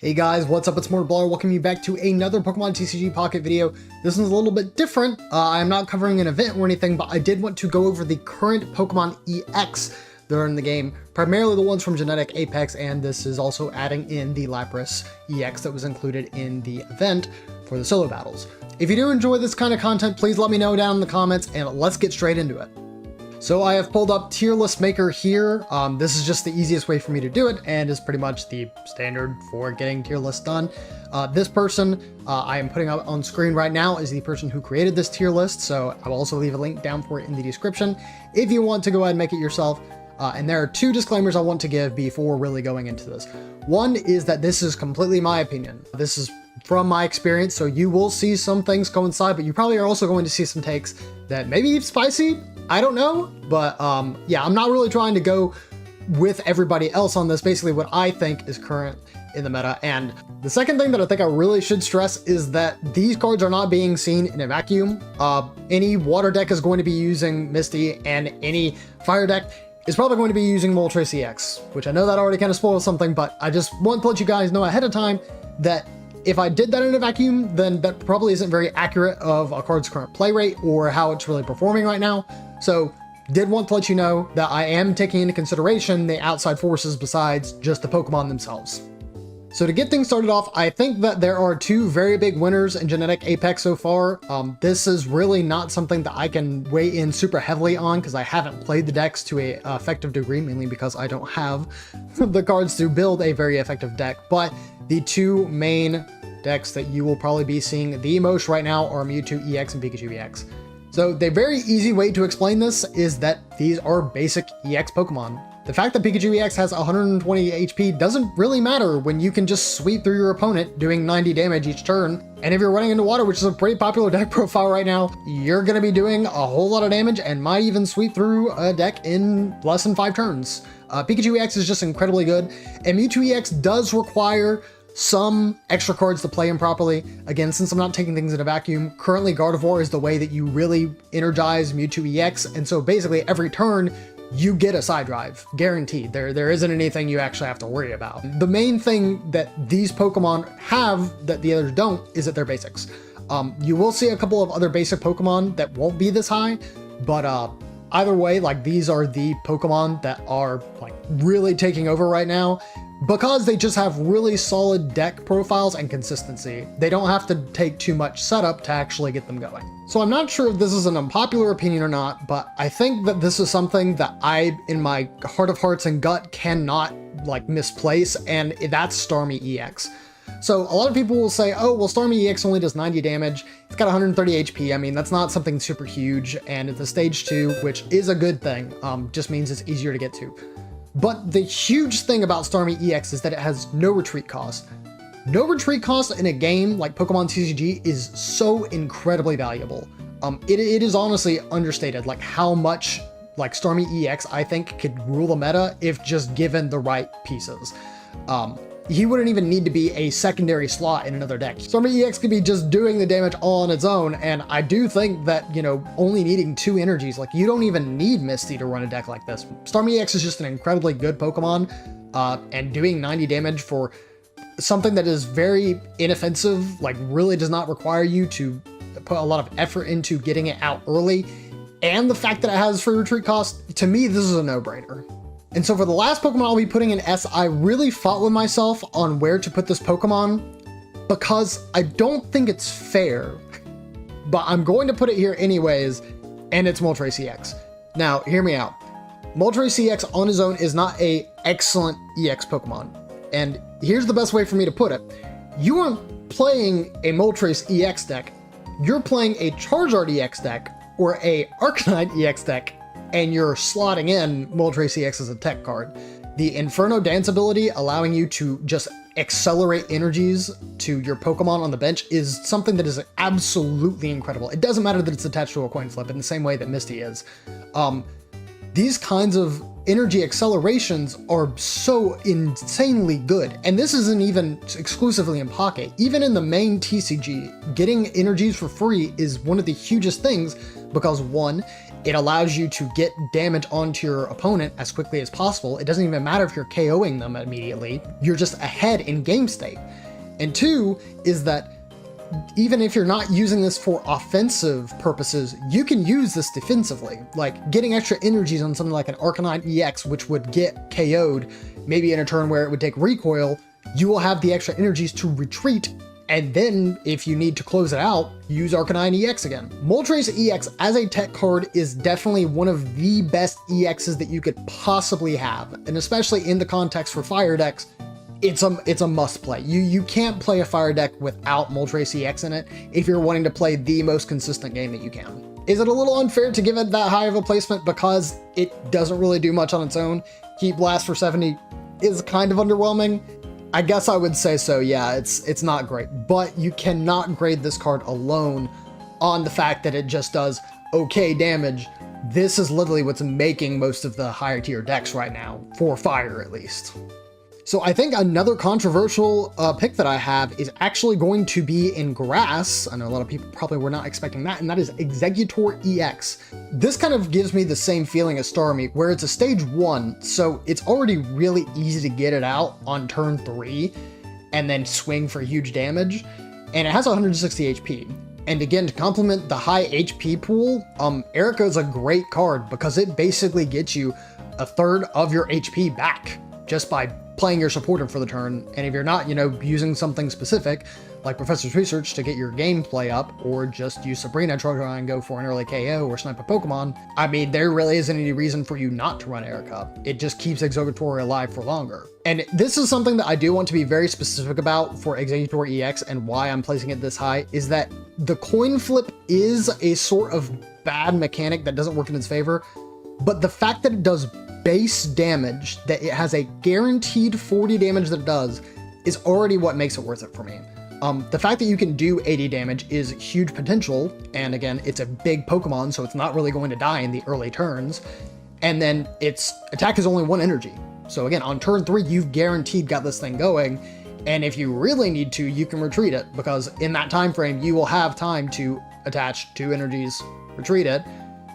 Hey guys, what's up? It's Mortar. Welcome you back to another Pokemon TCG Pocket video. This one's a little bit different. I'm not covering an event or anything, but I did want to go over the current Pokemon EX that are in the game, primarily the ones from Genetic Apex, and this is also adding in the Lapras EX that was included in the event for the solo battles. If you do enjoy this kind of content, please let me know down in the comments, and let's get straight into it. So I have pulled up Tier List Maker here. This is just the easiest way for me to do it and is pretty much the standard for getting tier list done. This person I am putting up on screen right now is the person who created this tier list, so I'll also leave a link down for it in the description if you want to go ahead and make it yourself. And there are two disclaimers I want to give before really going into this. One is that this is completely my opinion. This is from my experience, so you will see some things coincide, but you probably are also going to see some takes that may be spicy. I don't know, but yeah, I'm not really trying to go with everybody else on this. Basically what I think is current in the meta. And the second thing that I think I really should stress is that these cards are not being seen in a vacuum. Any water deck is going to be using Misty, and any fire deck is probably going to be using Moltres EX, which I know that already kind of spoils something, but I just want to let you guys know ahead of time that if I did that in a vacuum, then that probably isn't very accurate of a card's current play rate or how it's really performing right now. So did want to let you know that I am taking into consideration the outside forces besides just the Pokemon themselves. So to get things started off, I think that there are two very big winners in Genetic Apex so far. This is really not something that I can weigh in super heavily on because I haven't played the decks to a effective degree, mainly because I don't have the cards to build a very effective deck. But the two main decks that you will probably be seeing the most right now are Mewtwo EX and Pikachu EX. So the very easy way to explain this is that these are basic EX Pokemon. The fact that Pikachu EX has 120 HP doesn't really matter when you can just sweep through your opponent doing 90 damage each turn. And if you're running into water, which is a pretty popular deck profile right now, you're going to be doing a whole lot of damage and might even sweep through a deck in less than 5 turns. Pikachu EX is just incredibly good, and Mewtwo EX does require some extra cards to play him properly. Again, since I'm not taking things in a vacuum, currently Gardevoir is the way that you really energize Mewtwo EX, and so basically every turn you get a side drive, guaranteed. There isn't anything you actually have to worry about. The main thing that these Pokemon have that the others don't is that they're basics. You will see a couple of other basic Pokemon that won't be this high, but either way, like, these are the Pokemon that are like really taking over right now because they just have really solid deck profiles and consistency. They don't have to take too much setup to actually get them going. So I'm not sure if this is an unpopular opinion or not, but I think that this is something that I, in my heart of hearts and gut, cannot like misplace, and that's Starmie EX. So a lot of people will say, oh, well, Starmie EX only does 90 damage. It's got 130 HP. I mean, that's not something super huge, and it's a stage 2, which is a good thing. Just means it's easier to get to. But the huge thing about Starmie EX is that it has no retreat cost. No retreat cost in a game like Pokemon TCG is so incredibly valuable. It is honestly understated, like how much like Starmie EX I think could rule the meta if just given the right pieces. He wouldn't even need to be a secondary slot in another deck. Starmie EX could be just doing the damage all on its own, and I do think that, you know, only needing 2 energies, like, you don't even need Misty to run a deck like this. Starmie EX is just an incredibly good Pokemon, and doing 90 damage for something that is very inoffensive, like really does not require you to put a lot of effort into getting it out early, and the fact that it has free retreat cost, to me, this is a no-brainer. And so for the last Pokemon I'll be putting in S, I really fought with myself on where to put this Pokemon because I don't think it's fair, but I'm going to put it here anyways, and it's Moltres EX. Now, hear me out. Moltres EX on his own is not an excellent EX Pokemon, and here's the best way for me to put it. You aren't playing a Moltres EX deck, you're playing a Charizard EX deck or a Arcanine EX deck, and you're slotting in Moltres EX as a tech card. The Inferno Dance ability, allowing you to just accelerate energies to your Pokemon on the bench, is something that is absolutely incredible. It doesn't matter that it's attached to a coin flip in the same way that Misty is. These kinds of energy accelerations are so insanely good. And this isn't even exclusively in Pocket. Even in the main TCG, getting energies for free is one of the hugest things because, one, it allows you to get damage onto your opponent as quickly as possible. It doesn't even matter if you're KOing them immediately. You're just ahead in game state. And two is that even if you're not using this for offensive purposes, you can use this defensively. Like getting extra energies on something like an Arcanine EX, which would get KO'd maybe in a turn where it would take recoil, you will have the extra energies to retreat. And then if you need to close it out, use Arcanine EX again. Moltres EX as a tech card is definitely one of the best EXs that you could possibly have. And especially in the context for fire decks, it's a must play. You can't play a fire deck without Moltres EX in it if you're wanting to play the most consistent game that you can. Is it a little unfair to give it that high of a placement because it doesn't really do much on its own? Heat Blast for 70 is kind of underwhelming. I guess I would say so, yeah, it's not great, but you cannot grade this card alone on the fact that it just does okay damage. This is literally what's making most of the higher tier decks right now, for fire at least. So I think another controversial pick that I have is actually going to be in grass. I know a lot of people probably were not expecting that, and that is Exeggutor EX. This kind of gives me the same feeling as Starmie, where it's a stage 1, so it's already really easy to get it out on turn 3 and then swing for huge damage, and it has 160 HP. And again, to complement the high HP pool, Erica is a great card because it basically gets you a third of your HP back just by playing your supporter for the turn. And if you're not, using something specific like Professor's Research to get your gameplay up, or just use Sabrina to try and go for an early KO or snipe a Pokemon, I mean, there really isn't any reason for you not to run Erica. It just keeps Exeggutor alive for longer. And this is something that I do want to be very specific about for Exeggutor EX, and why I'm placing it this high is that the coin flip is a sort of bad mechanic that doesn't work in its favor, but the fact that it does base damage, that it has a guaranteed 40 damage that it does, is already what makes it worth it for me. The fact that you can do 80 damage is huge potential, and again, it's a big Pokemon, so it's not really going to die in the early turns, and then its attack is only 1 energy. So again, on turn 3, you've guaranteed got this thing going, and if you really need to, you can retreat it, because in that time frame, you will have time to attach 2 energies, retreat it.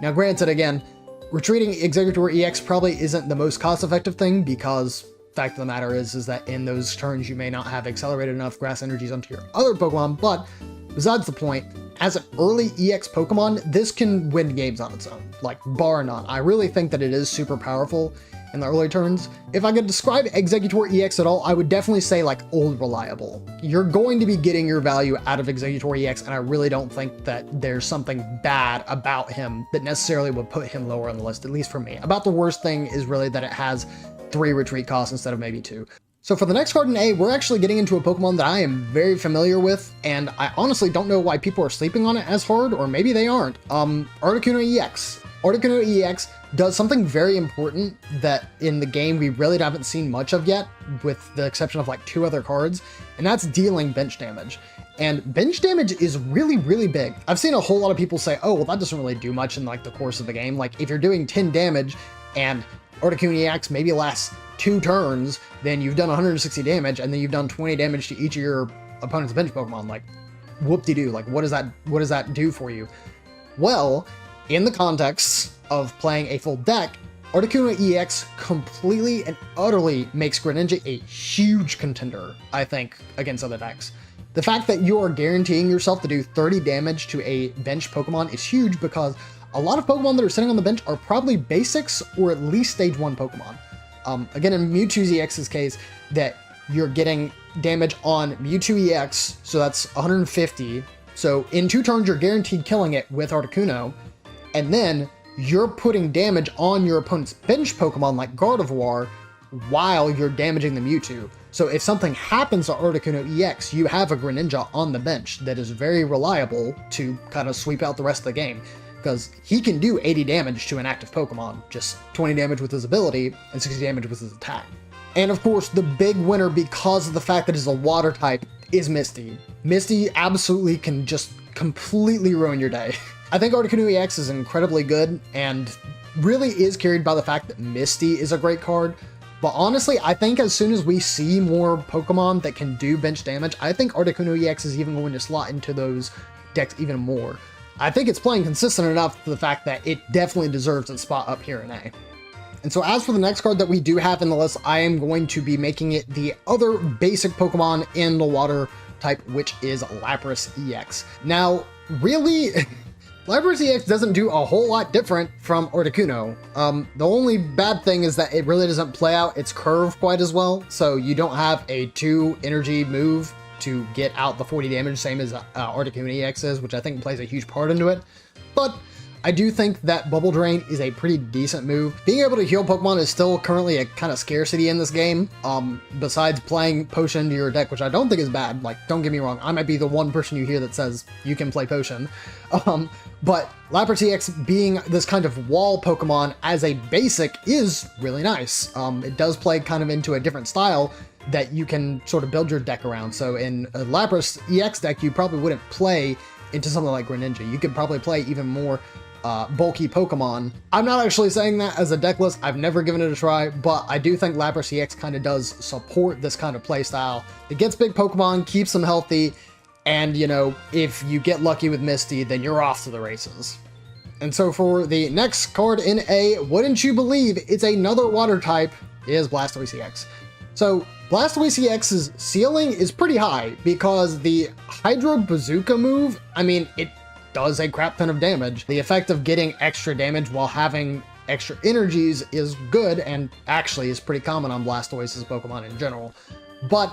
Now granted, again, retreating Exeggutor EX probably isn't the most cost-effective thing, because fact of the matter is that in those turns you may not have accelerated enough grass energies onto your other Pokemon, but besides the point, as an early EX Pokemon, this can win games on its own, like bar none. I really think that it is super powerful in the early turns. If I could describe Exeggutor EX at all, I would definitely say like old reliable. You're going to be getting your value out of Exeggutor EX, and I really don't think that there's something bad about him that necessarily would put him lower on the list, at least for me. About the worst thing is really that it has 3 retreat costs instead of maybe 2. So for the next card in A, we're actually getting into a Pokemon that I am very familiar with, and I honestly don't know why people are sleeping on it as hard, or maybe they aren't. Articuno EX. Articuno EX does something very important that in the game we really haven't seen much of yet, with the exception of like 2 other cards, and that's dealing bench damage. And bench damage is really, really big. I've seen a whole lot of people say, oh, well, that doesn't really do much in like the course of the game. Like if you're doing 10 damage and Articuno EX maybe lasts 2 turns, then you've done 160 damage, and then you've done 20 damage to each of your opponent's bench Pokemon. Like, whoop-de-doo, like what does that do for you? Well, in the context of playing a full deck, Articuno EX completely and utterly makes Greninja a huge contender, I think, against other decks. The fact that you are guaranteeing yourself to do 30 damage to a bench Pokemon is huge, because a lot of Pokemon that are sitting on the bench are probably basics or at least stage 1 Pokemon. Again, in Mewtwo EX's case, that you're getting damage on Mewtwo EX, so that's 150. So in 2 turns, you're guaranteed killing it with Articuno, and then you're putting damage on your opponent's bench Pokemon like Gardevoir while you're damaging the Mewtwo. So if something happens to Articuno EX, you have a Greninja on the bench that is very reliable to kind of sweep out the rest of the game, because he can do 80 damage to an active Pokemon, just 20 damage with his ability and 60 damage with his attack. And of course, the big winner, because of the fact that it's a water type, is Misty. Misty absolutely can just completely ruin your day. I think Articuno EX is incredibly good, and really is carried by the fact that Misty is a great card. But honestly, I think as soon as we see more Pokemon that can do bench damage, I think Articuno EX is even going to slot into those decks even more. I think it's playing consistent enough to the fact that it definitely deserves its spot up here in A. And so as for the next card that we do have in the list, I am going to be making it the other basic Pokemon in the water type, which is Lapras EX. Now, really, Lapras EX doesn't do a whole lot different from Articuno. The only bad thing is that it really doesn't play out its curve quite as well, so you don't have a 2 energy move to get out the 40 damage, same as Articuno EX is, which I think plays a huge part into it. But I do think that Bubble Drain is a pretty decent move. Being able to heal Pokemon is still currently a kind of scarcity in this game, besides playing Potion into your deck, which I don't think is bad. Like, don't get me wrong, I might be the one person you hear that says you can play Potion. But Lapras EX being this kind of wall Pokemon as a basic is really nice. It does play kind of into a different style that you can sort of build your deck around. So in a Lapras EX deck, you probably wouldn't play into something like Greninja. You could probably play even more bulky Pokemon. I'm not actually saying that as a deck list. I've never given it a try, but I do think Lapras EX kind of does support this kind of play style. It gets big Pokemon, keeps them healthy, and, you know, if you get lucky with Misty, then you're off to the races. And so for the next card in A, wouldn't you believe it's another water type, is Blastoise EX. So Blastoise EX's ceiling is pretty high because the Hydro Bazooka move, I mean, it does a crap ton of damage. The effect of getting extra damage while having extra energies is good and actually is pretty common on Blastoise's Pokemon in general. But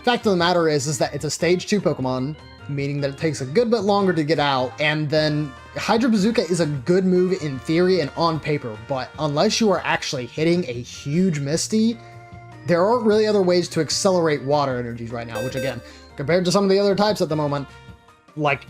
fact of the matter is that it's a stage 2 Pokemon, meaning that it takes a good bit longer to get out, and then Hydro Bazooka is a good move in theory and on paper, but unless you are actually hitting a huge Misty, there aren't really other ways to accelerate water energies right now, which again, compared to some of the other types at the moment, like,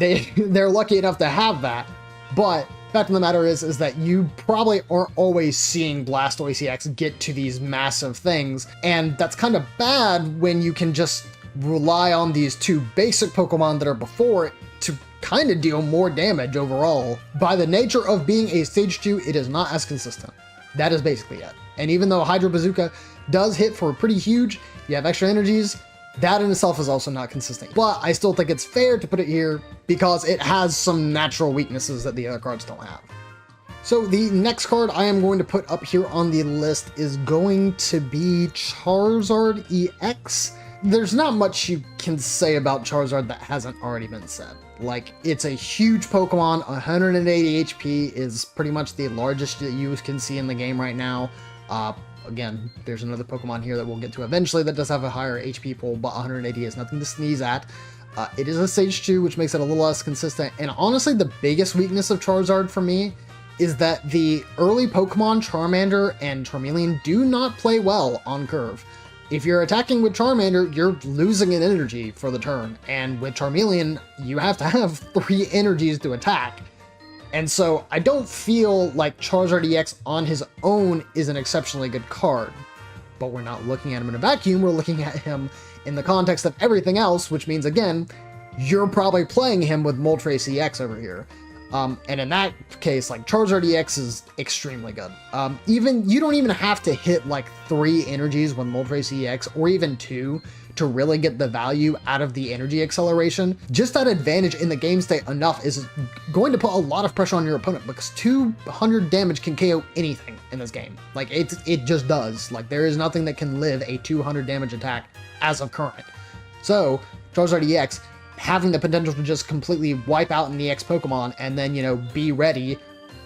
they're lucky enough to have that. But fact of the matter is that you probably aren't always seeing Blastoise EX get to these massive things, and that's kind of bad when you can just rely on these 2 basic Pokemon that are before it to kind of deal more damage overall. By the nature of being a stage 2, it is not as consistent. That is basically it. And even though Hydro Bazooka does hit for pretty huge, you have extra energies, that in itself is also not consistent. But I still think it's fair to put it here because it has some natural weaknesses that the other cards don't have. So the next card I am going to put up here on the list is going to be Charizard EX. There's not much you can say about Charizard that hasn't already been said. Like, it's a huge Pokemon, 180 HP is pretty much the largest that you can see in the game right now. Again, there's another Pokemon here that we'll get to eventually that does have a higher HP pool, but 180 is nothing to sneeze at. It is a stage 2, which makes it a little less consistent, and honestly the biggest weakness of Charizard for me is that the early Pokemon Charmander and Charmeleon do not play well on curve. If you're attacking with Charmander, you're losing an energy for the turn, and with Charmeleon, you have to have 3 energies to attack. And so I don't feel like Charizard EX on his own is an exceptionally good card. But we're not looking at him in a vacuum, we're looking at him in the context of everything else, which means, again, you're probably playing him with Moltres EX over here. And in that case, like, Charizard EX is extremely good. You don't even have to hit like 3 energies with Moltres EX, or even 2, to really get the value out of the energy acceleration. Just that advantage in the game state enough is going to put a lot of pressure on your opponent, because 200 damage can KO anything in this game. Like, it just does. Like, there is nothing that can live a 200 damage attack as of current. So Charizard EX having the potential to just completely wipe out an EX Pokemon and then, you know, be ready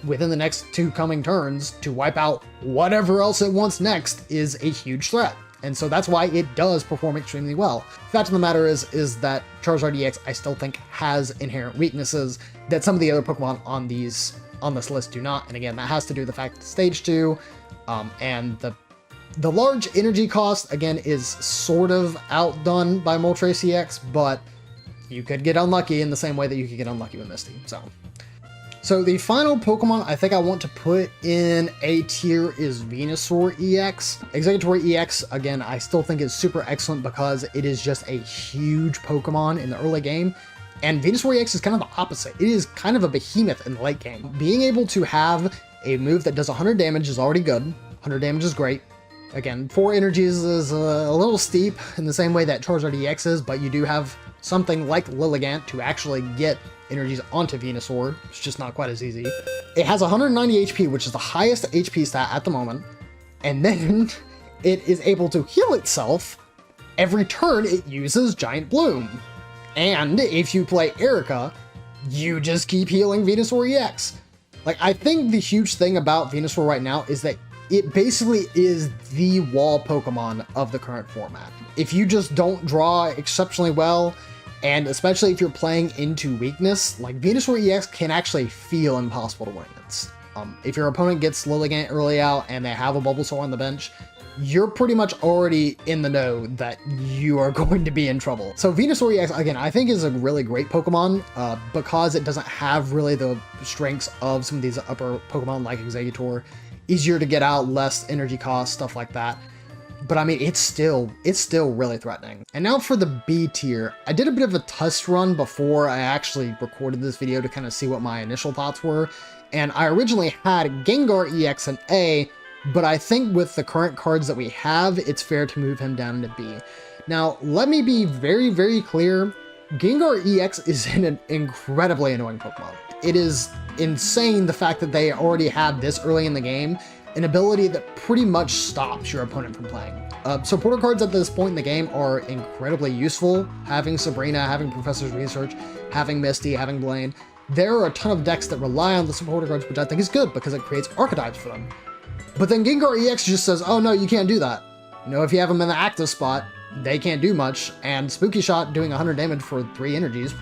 within the next 2 coming turns to wipe out whatever else it wants next is a huge threat. And so that's why it does perform extremely well. Fact of the matter is that Charizard EX, I still think, has inherent weaknesses that some of the other Pokemon on this list do not. And again, that has to do with the fact that stage 2, and the large energy cost, again, is sort of outdone by Moltres EX, but you could get unlucky in the same way that you could get unlucky with Misty. So the final Pokemon I think I want to put in A tier is Venusaur EX. Exeggutor EX, again, I still think is super excellent because it is just a huge Pokemon in the early game. And Venusaur EX is kind of the opposite. It is kind of a behemoth in the late game. Being able to have a move that does 100 damage is already good. 100 damage is great. Again, 4 energies is a little steep in the same way that Charizard EX is, but you do have something like Lilligant to actually get energies onto Venusaur. It's just not quite as easy. It has 190 HP, which is the highest HP stat at the moment, and then it is able to heal itself every turn it uses Giant Bloom. And if you play Erica, you just keep healing Venusaur EX. Like, I think the huge thing about Venusaur right now is that it basically is the wall Pokemon of the current format. If you just don't draw exceptionally well, and especially if you're playing into weakness, like Venusaur EX can actually feel impossible to win against. If your opponent gets Lilligant early out and they have a Bulbasaur on the bench, you're pretty much already in the know that you are going to be in trouble. So Venusaur EX, again, I think is a really great Pokemon because it doesn't have really the strengths of some of these upper Pokemon like Exeggutor. Easier to get out, less energy cost, stuff like that. But I mean, it's still really threatening. And now for the B tier. I did a bit of a test run before I actually recorded this video to kind of see what my initial thoughts were. And I originally had Gengar EX in A, but I think with the current cards that we have, it's fair to move him down into B. Now, let me be very, very clear. Gengar EX is an incredibly annoying Pokemon. It is insane the fact that they already have this early in the game an ability that pretty much stops your opponent from playing. Supporter cards at this point in the game are incredibly useful. Having Sabrina, having Professor's Research, having Misty, having Blaine. There are a ton of decks that rely on the supporter cards, which I think is good because it creates archetypes for them. But then Gengar EX just says, oh no, you can't do that. You know, if you have them in the active spot, they can't do much, and Spooky Shot doing 100 damage for 3 energies,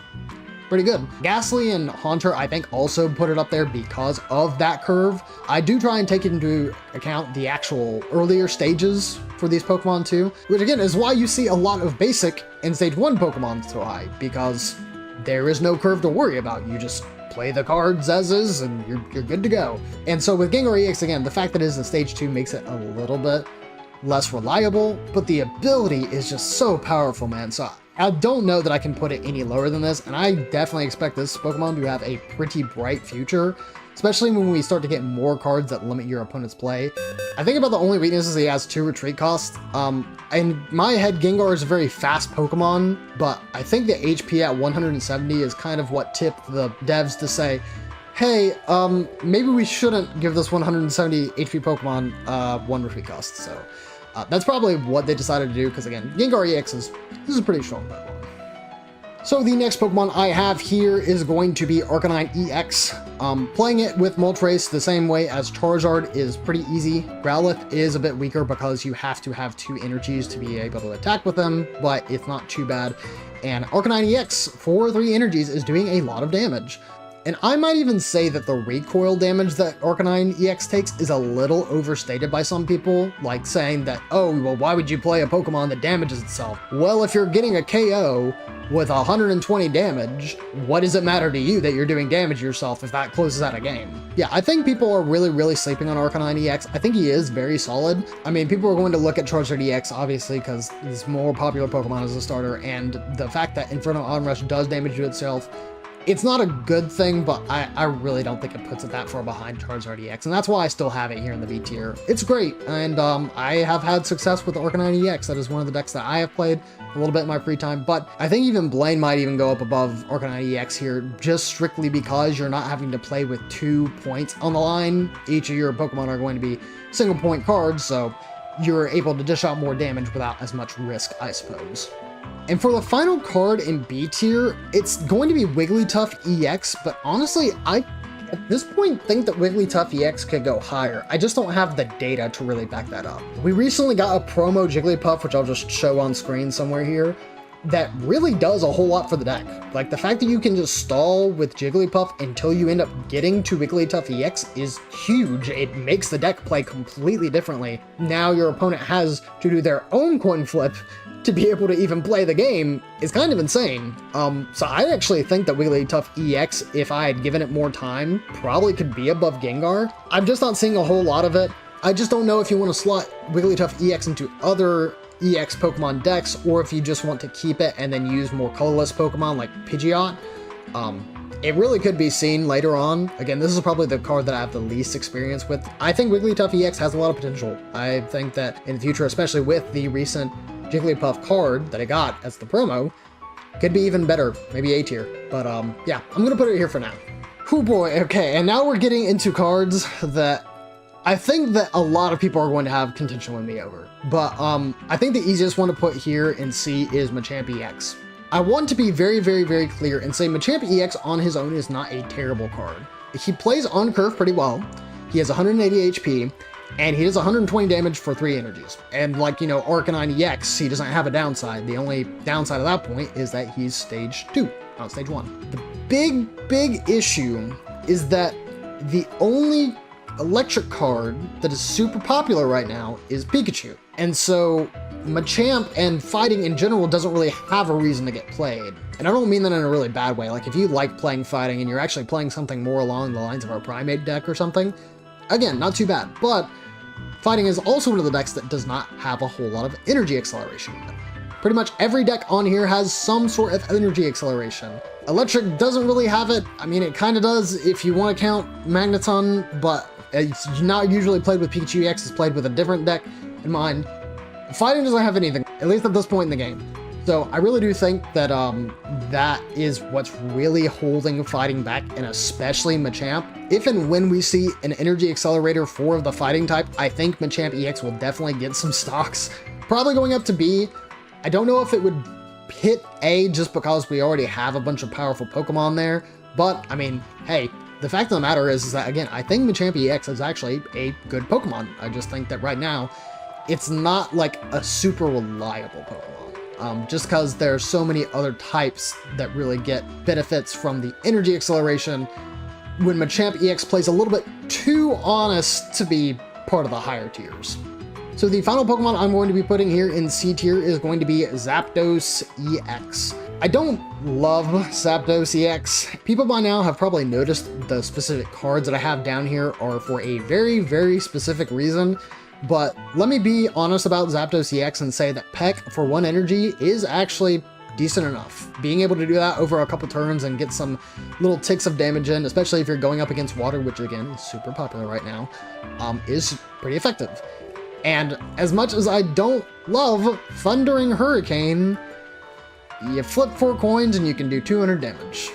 pretty good. Ghastly and Haunter, I think, also put it up there because of that curve. I do try and take into account the actual earlier stages for these Pokemon too, which again is why you see a lot of basic and stage 1 Pokemon so high, because there is no curve to worry about. You just play the cards as is and you're good to go. And so with Gengar EX, again, the fact that it is in stage 2 makes it a little bit less reliable, but the ability is just so powerful, man. So I don't know that I can put it any lower than this, and I definitely expect this Pokemon to have a pretty bright future, especially when we start to get more cards that limit your opponent's play. I think about the only weakness is he has 2 retreat costs. In my head, Gengar is a very fast Pokemon, but I think the HP at 170 is kind of what tipped the devs to say, hey, maybe we shouldn't give this 170 HP Pokemon 1 retreat cost. So that's probably what they decided to do, because again, Gengar EX is a pretty strong Pokemon. So the next Pokemon I have here is going to be Arcanine EX. Playing it with Moltres the same way as Charizard is pretty easy. Growlithe is a bit weaker because you have to have 2 energies to be able to attack with them, but it's not too bad. And Arcanine EX for 3 energies is doing a lot of damage. And I might even say that the recoil damage that Arcanine EX takes is a little overstated by some people, like saying that, oh, well, why would you play a Pokemon that damages itself? Well, if you're getting a KO with 120 damage, what does it matter to you that you're doing damage yourself if that closes out a game? Yeah, I think people are really sleeping on Arcanine EX. I think he is very solid. I mean, people are going to look at Charizard EX, obviously, because he's more popular Pokemon as a starter, and the fact that Inferno Onrush does damage to itself, it's not a good thing, but I really don't think it puts it that far behind Charizard EX, and that's why I still have it here in the B tier. It's great, and I have had success with Arcanine EX. That is one of the decks that I have played a little bit in my free time, but I think even Blaine might even go up above Arcanine EX here, just strictly because you're not having to play with 2 points on the line. Each of your Pokemon are going to be single point cards, so you're able to dish out more damage without as much risk, I suppose. And for the final card in B tier, it's going to be Wigglytuff EX, but honestly, I, at this point, think that Wigglytuff EX could go higher. I just don't have the data to really back that up. We recently got a promo Jigglypuff, which I'll just show on screen somewhere here, that really does a whole lot for the deck. Like, the fact that you can just stall with Jigglypuff until you end up getting to Wigglytuff EX is huge. It makes the deck play completely differently. Now your opponent has to do their own coin flip to be able to even play the game is kind of insane. So I actually think that Wigglytuff EX, if I had given it more time, probably could be above Gengar. I'm just not seeing a whole lot of it. I just don't know if you want to slot Wigglytuff EX into other EX Pokemon decks, or if you just want to keep it and then use more colorless Pokemon like Pidgeot. it really could be seen later on. Again, this is probably the card that I have the least experience with. I think Wigglytuff EX has a lot of potential. I think that in the future, especially with the recent Jigglypuff card that I got as the promo, could be even better, maybe A tier. But yeah, I'm gonna put it here for now. Oh boy, okay, and now we're getting into cards that I think that a lot of people are going to have contention with me over. But I think the easiest one to put here in C is Machamp EX. I want to be very, very, very clear and say Machamp EX on his own is not a terrible card. He plays on curve pretty well. He has 180 HP, and he does 120 damage for 3 energies. And like, you know, Arcanine EX, he doesn't have a downside. The only downside at that point is that he's stage 2, not stage 1. The big issue is that the only electric card that is super popular right now is Pikachu. And so Machamp and fighting in general doesn't really have a reason to get played. And I don't mean that in a really bad way. Like if you like playing fighting and you're actually playing something more along the lines of our Primate deck or something, again, not too bad. But fighting is also one of the decks that does not have a whole lot of energy acceleration. Pretty much every deck on here has some sort of energy acceleration. Electric doesn't really have it. I mean, it kind of does if you want to count Magneton, but it's not usually played with Pikachu EX, it's played with a different deck in mind. Fighting doesn't have anything, at least at this point in the game. So I really do think that that is what's really holding fighting back, and especially Machamp. If and when we see an energy accelerator for the fighting type, I think Machamp EX will definitely get some stocks. Probably going up to B. I don't know if it would hit A just because we already have a bunch of powerful Pokemon there. But, I mean, hey, the fact of the matter is that, again, I think Machamp EX is actually a good Pokemon. I just think that right now, it's not like a super reliable Pokemon. Just because there's so many other types that really get benefits from the energy acceleration, when Machamp EX plays a little bit too honest to be part of the higher tiers. So the final Pokemon I'm going to be putting here in C tier is going to be Zapdos EX. I don't love Zapdos EX. People by now have probably noticed the specific cards that I have down here are for a very, very specific reason. But let me be honest about Zapdos EX and say that Peck for 1 energy is actually decent enough. Being able to do that over a couple turns and get some little ticks of damage in, especially if you're going up against water, which again is super popular right now, is pretty effective. And as much as I don't love Thundering Hurricane, you flip 4 coins and you can do 200 damage.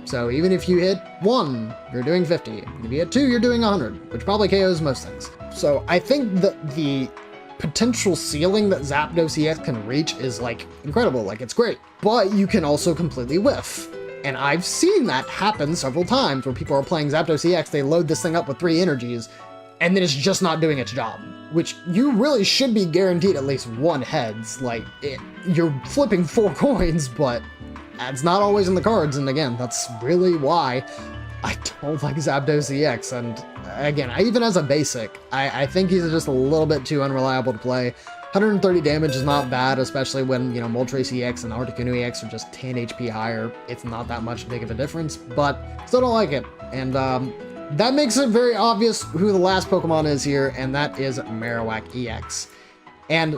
So even if you hit 1, you're doing 50. If you hit 2, you're doing 100, which probably KOs most things. So I think that the potential ceiling that Zapdos EX can reach is like incredible, like it's great. But you can also completely whiff. And I've seen that happen several times where people are playing Zapdos EX, they load this thing up with 3 energies, and then it's just not doing its job. Which you really should be guaranteed at least 1 heads. Like, you're flipping 4 coins, but that's not always in the cards. And again, that's really why I don't like Zapdos EX. And again, even as a basic, I think he's just a little bit too unreliable to play. 130 damage is not bad, especially when, you know, Moltres EX and Articuno EX are just 10 HP higher. It's not that much big of a difference, but still don't like it. And that makes it very obvious who the last Pokemon is here, and that is Marowak EX. And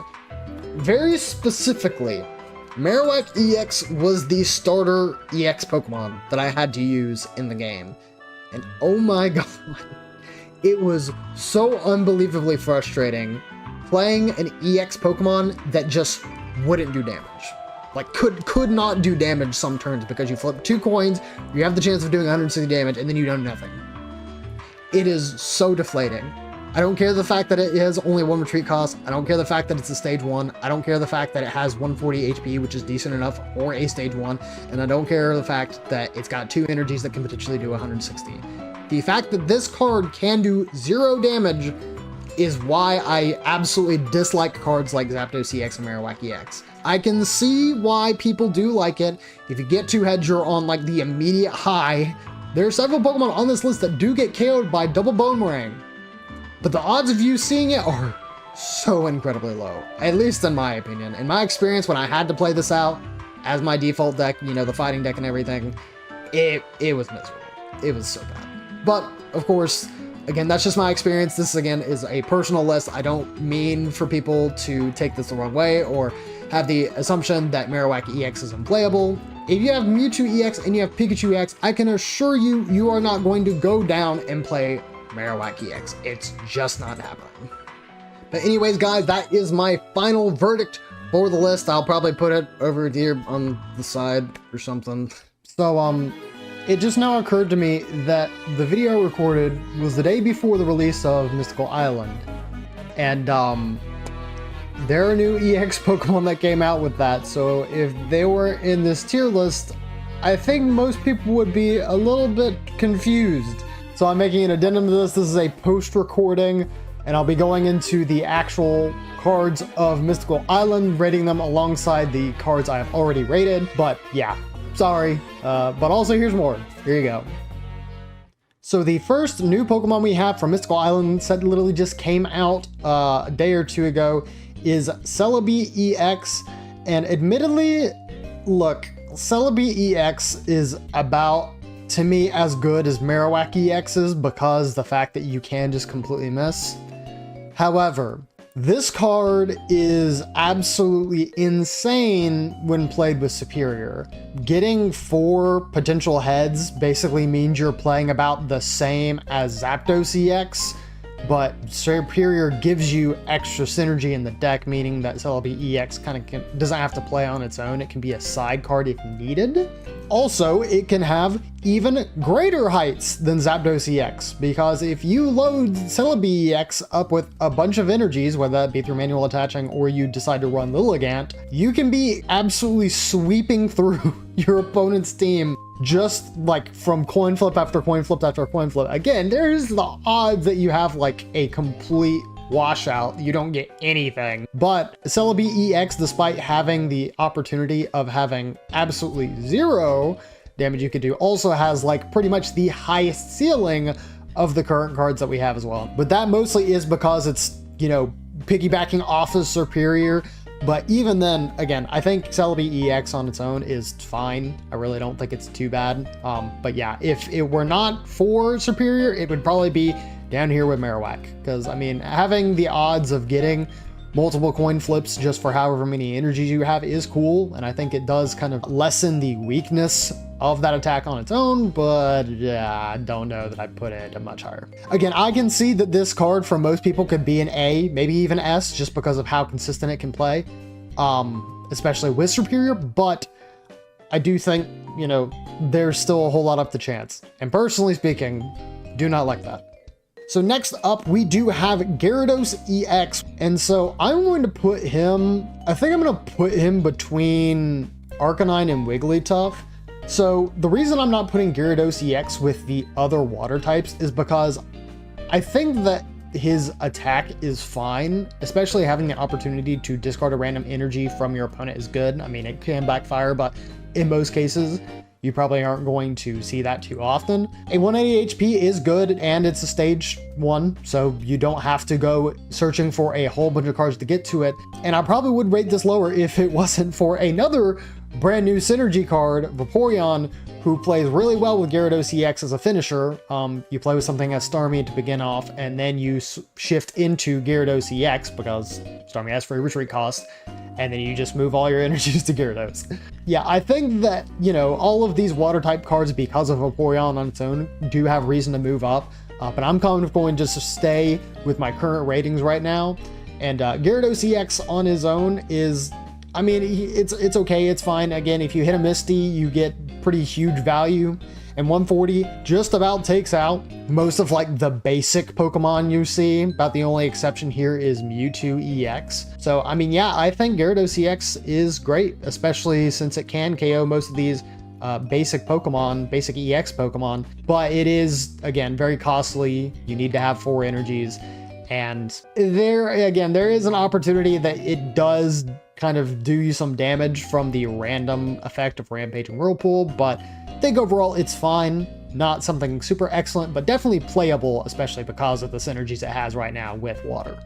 very specifically, Marowak EX was the starter EX Pokemon that I had to use in the game. And oh my god, it was so unbelievably frustrating playing an EX Pokemon that just wouldn't do damage. Like, could not do damage some turns because you flip 2 coins, you have the chance of doing 160 damage, and then you do nothing. It is so deflating. I don't care the fact that it has only 1 retreat cost. I don't care the fact that it's a stage 1. I don't care the fact that it has 140 HP, which is decent enough for a stage 1. And I don't care the fact that it's got 2 energies that can potentially do 160. The fact that this card can do 0 damage is why I absolutely dislike cards like Zapdos EX and Marowak EX. I can see why people do like it. If you get 2 heads, you're on like the immediate high. There are several Pokemon on this list that do get KO'd by double Boomerang, but the odds of you seeing it are so incredibly low, at least in my opinion. In my experience, when I had to play this out as my default deck, you know, the fighting deck and everything, it was miserable. It was so bad. But, of course, again, that's just my experience. This, again, is a personal list. I don't mean for people to take this the wrong way or have the assumption that Marowak EX is unplayable. If you have Mewtwo EX and you have Pikachu EX, I can assure you, you are not going to go down and play Marowak EX. It's just not happening. But anyways, guys, that is my final verdict for the list. I'll probably put it over here on the side or something. So, it just now occurred to me that the video I recorded was the day before the release of Mystical Island. And, there are new EX Pokemon that came out with that, so if they were in this tier list, I think most people would be a little bit confused. So I'm making an addendum to this. This is a post-recording, and I'll be going into the actual cards of Mystical Island, rating them alongside the cards I have already rated. But yeah, sorry. But also here's more. Here you go. So the first new Pokemon we have from Mystical Island, said literally just came out a day or two ago, is Celebi EX, and admittedly, look, Celebi EX is about, to me, as good as Marowak EX is because the fact that you can just completely miss. However, this card is absolutely insane when played with Superior. Getting 4 potential heads basically means you're playing about the same as Zapdos EX, but Superior gives you extra synergy in the deck, meaning that Celebi EX kind of doesn't have to play on its own. It can be a side card if needed. Also, it can have even greater heights than Zapdos EX, because if you load Celebi EX up with a bunch of energies, whether that be through manual attaching or you decide to run Lilligant, you can be absolutely sweeping through your opponent's team just like from coin flip after coin flip after coin flip. Again, there's the odds that you have like a complete washout, you don't get anything. But Celebi EX, despite having the opportunity of having absolutely 0 damage you could do, also has like pretty much the highest ceiling of the current cards that we have as well. But that mostly is because it's, you know, piggybacking off of Superior. But even then, again, I think Celebi EX on its own is fine. I really don't think it's too bad. But yeah, if it were not for Superior, it would probably be down here with Marowak. Because, I mean, having the odds of getting multiple coin flips just for however many energies you have is cool. And I think it does kind of lessen the weakness of that attack on its own. But yeah, I don't know that I'd put it much higher. Again, I can see that this card for most people could be an A, maybe even S, just because of how consistent it can play. Especially with Superior, but I do think, you know, there's still a whole lot up to chance. And personally speaking, do not like that. So next up, we do have Gyarados EX. And so I'm going to put him, I think I'm going to put him between Arcanine and Wigglytuff. So the reason I'm not putting Gyarados EX with the other water types is because I think that his attack is fine, especially having the opportunity to discard a random energy from your opponent is good. I mean, it can backfire, but in most cases, you probably aren't going to see that too often. A 180 HP is good, and it's a stage 1, so you don't have to go searching for a whole bunch of cards to get to it. And I probably would rate this lower if it wasn't for another brand new synergy card, Vaporeon, who plays really well with Gyarados EX as a finisher. You play with something as Starmie to begin off, and then you shift into Gyarados EX because Starmie has free retreat cost, and then you just move all your energies to Gyarados. Yeah, I think that, you know, all of these water type cards, because of Vaporeon on its own, do have reason to move up, but I'm kind of going to just stay with my current ratings right now. And Gyarados EX on his own is, I mean, it's okay, it's fine. Again, if you hit a Misty, you get pretty huge value, and 140 just about takes out most of like the basic Pokemon you see. About the only exception here is Mewtwo EX. So, I mean, yeah, I think Gyarados EX is great, especially since it can KO most of these basic Pokemon, basic EX Pokemon, but it is, again, very costly. You need to have 4 energies, and there is an opportunity that it does kind of do you some damage from the random effect of Rampage and Whirlpool, but I think overall it's fine. Not something super excellent, but definitely playable, especially because of the synergies it has right now with water.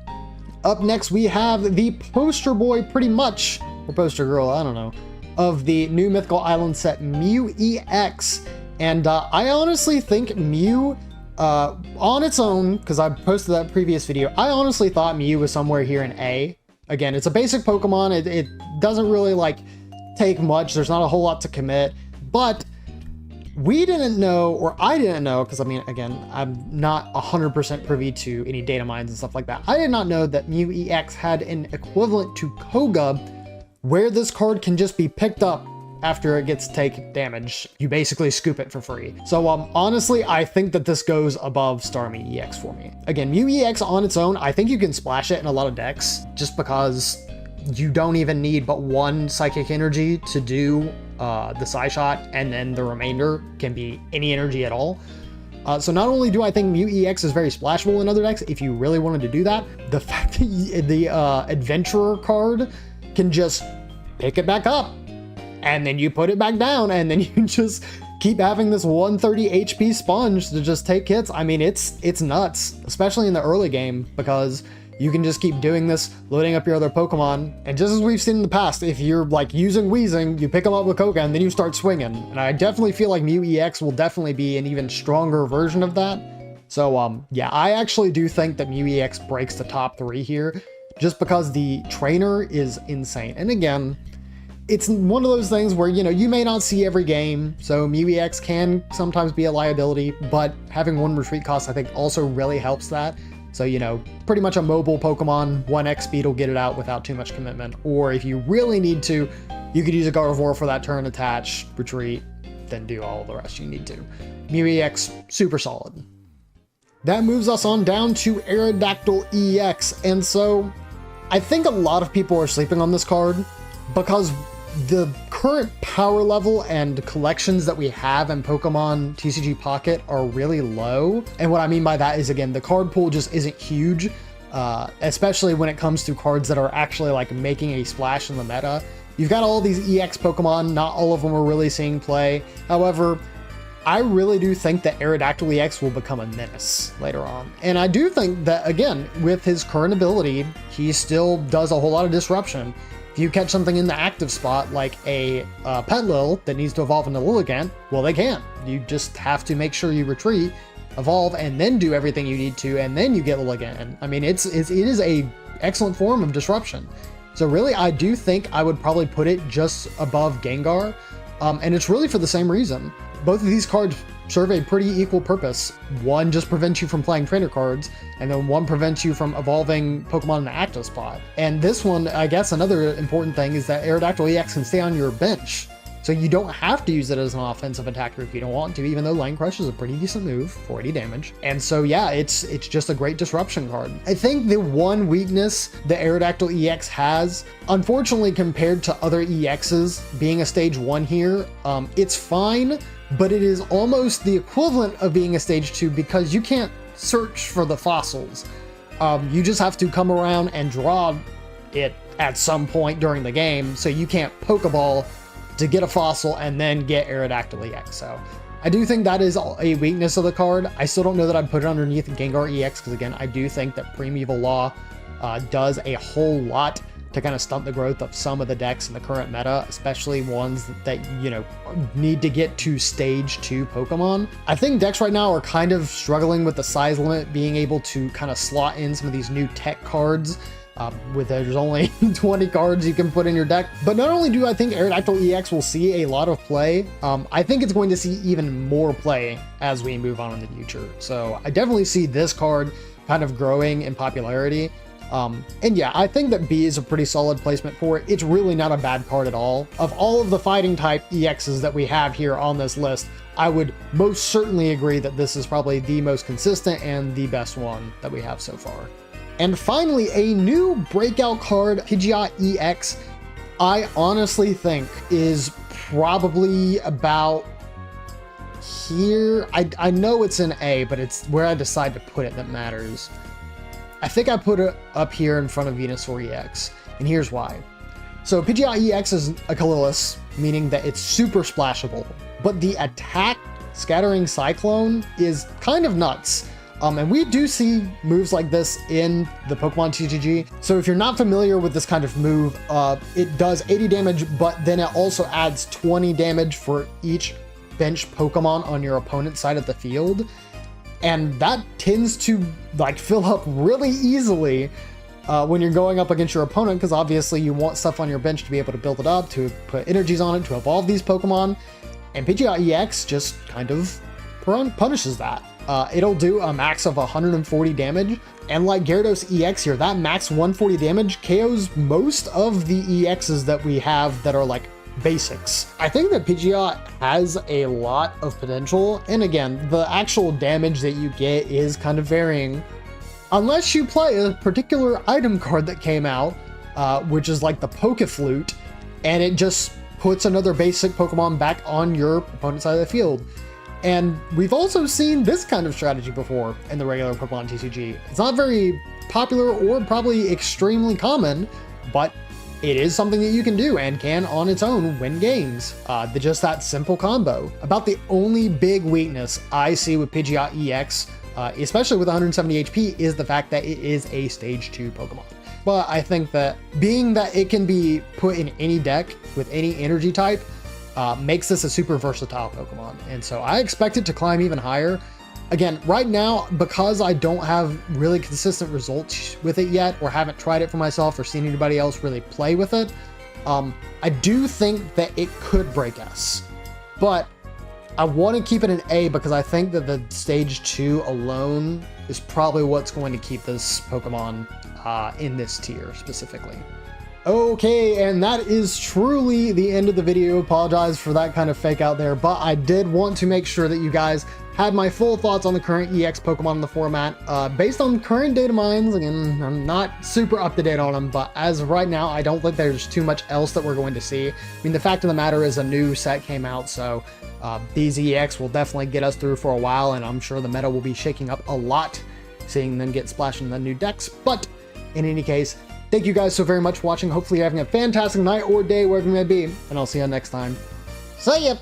Up next, we have the poster boy, pretty much, or poster girl, I don't know, of the new Mythical Island set, Mew EX. And I honestly think Mew, on its own, because I posted that previous video, I honestly thought Mew was somewhere here in A. Again, it's a basic Pokemon. It doesn't really like take much. There's not a whole lot to commit, but we didn't know, or I didn't know, because I mean, again, I'm not 100% privy to any data mines and stuff like that. I did not know that Mew EX had an equivalent to Koga, where this card can just be picked up after it gets take damage. You basically scoop it for free. So honestly, I think that this goes above Starmie EX for me. Again, Mew EX on its own, I think you can splash it in a lot of decks, just because you don't even need but one Psychic Energy to do the Psy Shot, and then the remainder can be any energy at all. So not only do I think Mew EX is very splashable in other decks, if you really wanted to do that, the fact that the Adventurer card can just pick it back up, and then you put it back down, and then you just keep having this 130 HP sponge to just take hits. I mean, it's nuts, especially in the early game, because you can just keep doing this, loading up your other Pokemon. And just as we've seen in the past, if you're like using Weezing, you pick them up with Koga and then you start swinging. And I definitely feel like Mew EX will definitely be an even stronger version of that. So yeah, I actually do think that Mew EX breaks the top 3 here, just because the trainer is insane. And again, it's one of those things where, you know, you may not see every game, so Mew EX can sometimes be a liability, but having 1 retreat cost I think also really helps that. So, you know, pretty much a mobile Pokemon, 1x speed will get it out without too much commitment. Or if you really need to, you could use a Gardevoir for that turn, attach, retreat, then do all the rest you need to. Mew EX, super solid. That moves us on down to Aerodactyl EX. And so I think a lot of people are sleeping on this card because the current power level and collections that we have in Pokemon TCG Pocket are really low. And what I mean by that is, again, the card pool just isn't huge, especially when it comes to cards that are actually like making a splash in the meta. You've got all these EX Pokemon, not all of them are really seeing play. However, I really do think that Aerodactyl EX will become a menace later on. And I do think that, again, with his current ability, he still does a whole lot of disruption. If you catch something in the active spot, like a Petlil that needs to evolve into Lilligant, well, they can. You just have to make sure you retreat, evolve, and then do everything you need to, and then you get Lilligant. And I mean, it is a excellent form of disruption. So really, I do think I would probably put it just above Gengar, and it's really for the same reason. Both of these cards serve a pretty equal purpose. One just prevents you from playing trainer cards, and then one prevents you from evolving Pokemon in the active spot. And this one, I guess another important thing is that Aerodactyl EX can stay on your bench. So you don't have to use it as an offensive attacker if you don't want to, even though Line Crush is a pretty decent move, 40 damage. And so yeah, it's just a great disruption card. I think the one weakness that Aerodactyl EX has, unfortunately compared to other EXs, being a stage 1 here, it's fine, but it is almost the equivalent of being a stage 2 because you can't search for the fossils. You just have to come around and draw it at some point during the game, so you can't Pokeball to get a fossil and then get Aerodactyl EX. So I do think that is a weakness of the card. I still don't know that I'd put it underneath Gengar EX, because again, I do think that Primeval Law does a whole lot to kind of stunt the growth of some of the decks in the current meta, especially ones that you know, need to get to stage 2 Pokemon. I think decks right now are kind of struggling with the size limit, being able to kind of slot in some of these new tech cards. There's only 20 cards you can put in your deck. But not only do I think Aerodactyl EX will see a lot of play, I think it's going to see even more play as we move on in the future. So I definitely see this card kind of growing in popularity. And yeah, I think that B is a pretty solid placement for it. It's really not a bad card at all. Of all of the fighting type EXs that we have here on this list, I would most certainly agree that this is probably the most consistent and the best one that we have so far. And finally, a new breakout card, Pidgeot EX, I honestly think is probably about here. I know it's an A, but it's where I decide to put it that matters. I think I put it up here in front of Venusaur EX, and here's why. So Pidgeot EX is a colorless, meaning that it's super splashable, but the attack Scattering Cyclone is kind of nuts. And we do see moves like this in the Pokemon TCG. So if you're not familiar with this kind of move, it does 80 damage, but then it also adds 20 damage for each bench Pokemon on your opponent's side of the field. And that tends to like fill up really easily when you're going up against your opponent, because obviously you want stuff on your bench to be able to build it up, to put energies on it, to evolve these Pokemon, and Pidgeot EX just kind of punishes that. It'll do a max of 140 damage, and like Gyarados EX here, that max 140 damage KOs most of the EXs that we have that are like basics. I think that Pidgeot has a lot of potential, and again, the actual damage that you get is kind of varying. Unless you play a particular item card that came out, which is like the Pokeflute, and it just puts another basic Pokemon back on your opponent's side of the field. And we've also seen this kind of strategy before in the regular Pokemon TCG. It's not very popular or probably extremely common, but it is something that you can do and can on its own win games. Just that simple combo. About the only big weakness I see with Pidgeot EX, especially with 170 HP, is the fact that it is a stage 2 Pokemon. But I think that being that it can be put in any deck with any energy type, makes this a super versatile Pokemon. And so I expect it to climb even higher. Again, right now, because I don't have really consistent results with it yet, or haven't tried it for myself or seen anybody else really play with it, I do think that it could break S. But I want to keep it an A because I think that the stage 2 alone is probably what's going to keep this Pokemon in this tier specifically. Okay, and that is truly the end of the video. Apologize for that kind of fake out there, but I did want to make sure that you guys had my full thoughts on the current EX Pokemon in the format. Based on current data mines, again, I'm not super up to date on them, but as of right now, I don't think there's too much else that we're going to see. I mean, the fact of the matter is a new set came out, so these EX will definitely get us through for a while, and I'm sure the meta will be shaking up a lot, seeing them get splashed in the new decks. But in any case, thank you guys so very much for watching. Hopefully you're having a fantastic night or day, wherever you may be, and I'll see you next time. See ya!